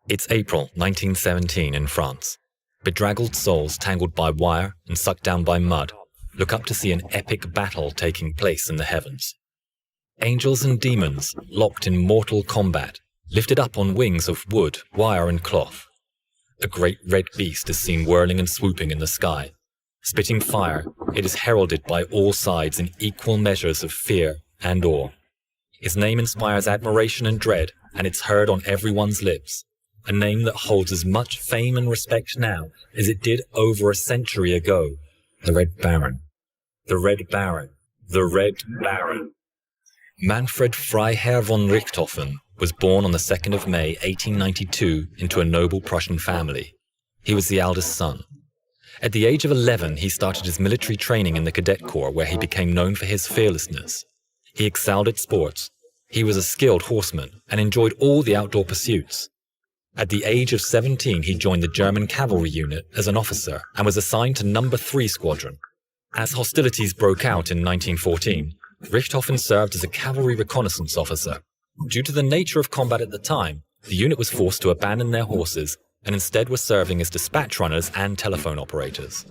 It's April 1917 in France. Bedraggled souls tangled by wire and sucked down by mud look up to see an epic battle taking place in the heavens. Angels and demons, locked in mortal combat, lifted up on wings of wood, wire and cloth. A great red beast is seen whirling and swooping in the sky. Spitting fire, it is heralded by all sides in equal measures of fear and awe. Its name inspires admiration and dread, and it's heard on everyone's lips. A name that holds as much fame and respect now as it did over a century ago. The Red Baron. The Red Baron. The Red Baron. Manfred von Richthofen was born on the 2nd of May 1892 into a noble Prussian family. He was the eldest son. At the age of 11, he started his military training in the Cadet Corps, where he became known for his fearlessness. He excelled at sports. He was a skilled horseman and enjoyed all the outdoor pursuits. At the age of 17, he joined the German cavalry unit as an officer and was assigned to No. 3 Squadron. As hostilities broke out in 1914, Richthofen served as a cavalry reconnaissance officer. Due to the nature of combat at the time, the unit was forced to abandon their horses and instead were serving as dispatch runners and telephone operators.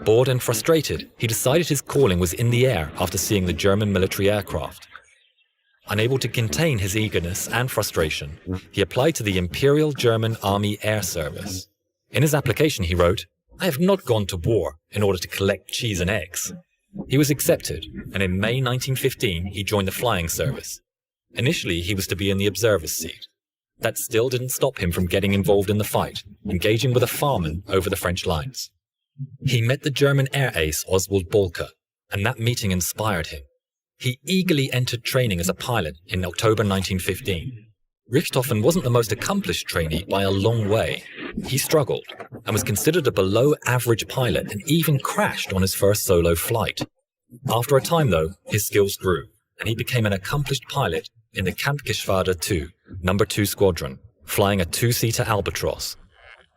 Bored and frustrated, he decided his calling was in the air after seeing the German military aircraft. Unable to contain his eagerness and frustration, he applied to the Imperial German Army Air Service. In his application he wrote, "I have not gone to war in order to collect cheese and eggs." He was accepted, and in May 1915 he joined the flying service. Initially he was to be in the observer's seat. That still didn't stop him from getting involved in the fight, engaging with a fireman over the French lines. He met the German air ace Oswald Boelcke, and that meeting inspired him. He eagerly entered training as a pilot in October 1915. Richthofen wasn't the most accomplished trainee by a long way. He struggled and was considered a below-average pilot and even crashed on his first solo flight. After a time, though, his skills grew, and he became an accomplished pilot in the Kampfgeschwader II, No. 2 Squadron, flying a two-seater Albatros.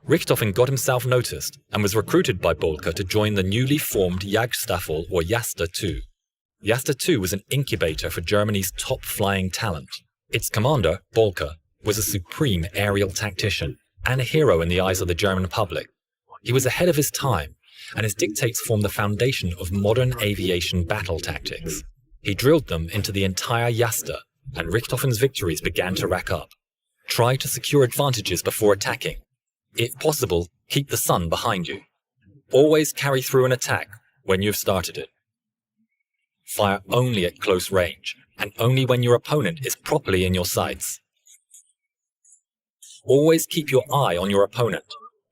Richthofen got himself noticed and was recruited by Boelcke to join the newly formed Jagdstaffel or Jasta II. Jasta II was an incubator for Germany's top flying talent. Its commander, Boelcke, was a supreme aerial tactician and a hero in the eyes of the German public. He was ahead of his time, and his dictates formed the foundation of modern aviation battle tactics. He drilled them into the entire Jasta, and Richthofen's victories began to rack up. Try to secure advantages before attacking. If possible, keep the sun behind you. Always carry through an attack when you've started it. Fire only at close range, and only when your opponent is properly in your sights. Always keep your eye on your opponent,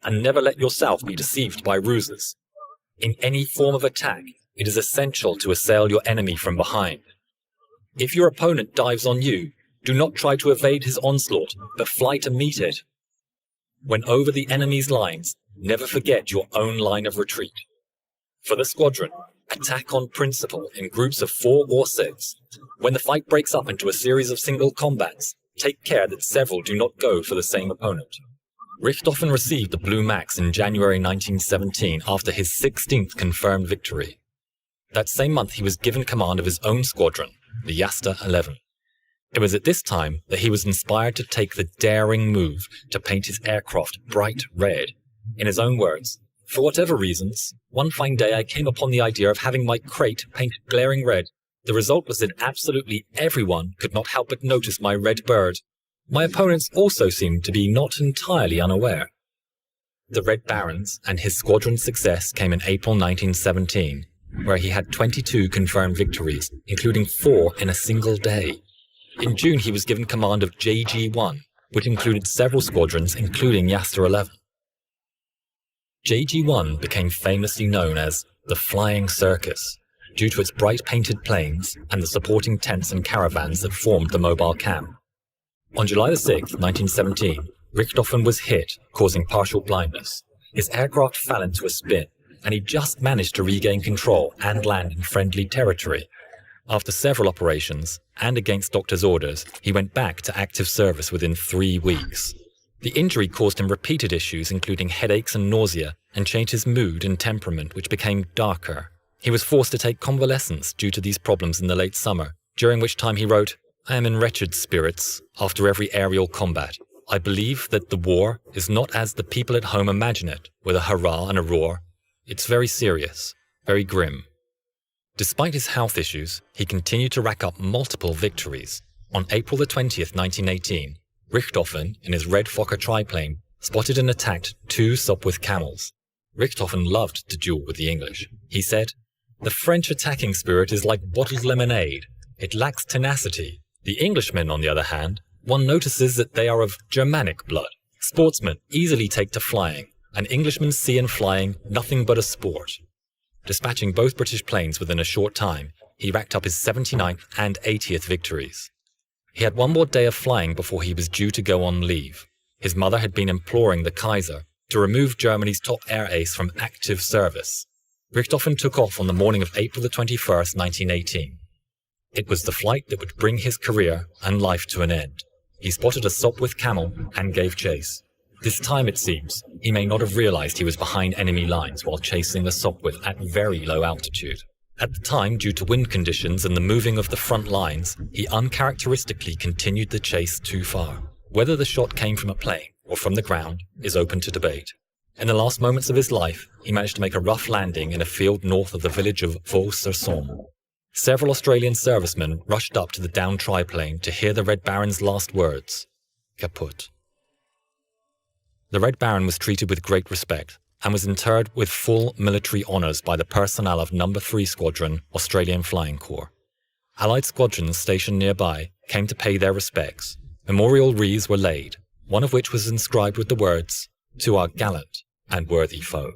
and never let yourself be deceived by ruses. In any form of attack, it is essential to assail your enemy from behind. If your opponent dives on you, do not try to evade his onslaught, but fly to meet it. When over the enemy's lines, never forget your own line of retreat. For the squadron, attack on principle in groups of 4 or 6. When the fight breaks up into a series of single combats, take care that several do not go for the same opponent. Richthofen received the Blue Max in January 1917 after his 16th confirmed victory. That same month he was given command of his own squadron, the Jasta 11. It was at this time that he was inspired to take the daring move to paint his aircraft bright red. In his own words, "For whatever reasons, one fine day I came upon the idea of having my crate painted glaring red. The result was that absolutely everyone could not help but notice my red bird. My opponents also seemed to be not entirely unaware." The Red Baron's and his squadron's success came in April 1917, where he had 22 confirmed victories, including 4 in a single day. In June he was given command of JG-1, which included several squadrons including Jasta 11. JG-1 became famously known as the Flying Circus, due to its bright painted planes and the supporting tents and caravans that formed the mobile camp. On July 6, 1917, Richthofen was hit, causing partial blindness. His aircraft fell into a spin, and he just managed to regain control and land in friendly territory. After several operations, and against doctor's orders, he went back to active service within 3 weeks. The injury caused him repeated issues including headaches and nausea, and changed his mood and temperament, which became darker. He was forced to take convalescence due to these problems in the late summer, during which time he wrote, "I am in wretched spirits. After every aerial combat, I believe that the war is not as the people at home imagine it, with a hurrah and a roar. It's very serious, very grim. Despite his health issues, he continued to rack up multiple victories. On April the 20th, 1918, Richthofen, in his red Fokker triplane, spotted and attacked 2 Sopwith camels. Richthofen loved to duel with the English. He said, "The French attacking spirit is like bottled lemonade. It lacks tenacity. The Englishmen, on the other hand, one notices that they are of Germanic blood. Sportsmen easily take to flying, and Englishmen see in flying nothing but a sport." Dispatching both British planes within a short time, he racked up his 79th and 80th victories. He had one more day of flying before he was due to go on leave. His mother had been imploring the Kaiser to remove Germany's top air ace from active service. Richthofen took off on the morning of April the 21st, 1918. It was the flight that would bring his career and life to an end. He spotted a Sopwith camel and gave chase. This time, it seems, he may not have realized he was behind enemy lines while chasing the Sopwith at very low altitude. At the time, due to wind conditions and the moving of the front lines, he uncharacteristically continued the chase too far. Whether the shot came from a plane or from the ground is open to debate. In the last moments of his life, he managed to make a rough landing in a field north of the village of Vaux-sur-Somme. Several Australian servicemen rushed up to the downed triplane to hear the Red Baron's last words: "Kaput." The Red Baron was treated with great respect and was interred with full military honours by the personnel of No. 3 Squadron, Australian Flying Corps. Allied squadrons stationed nearby came to pay their respects. Memorial wreaths were laid, one of which was inscribed with the words, "To our gallant and worthy foe."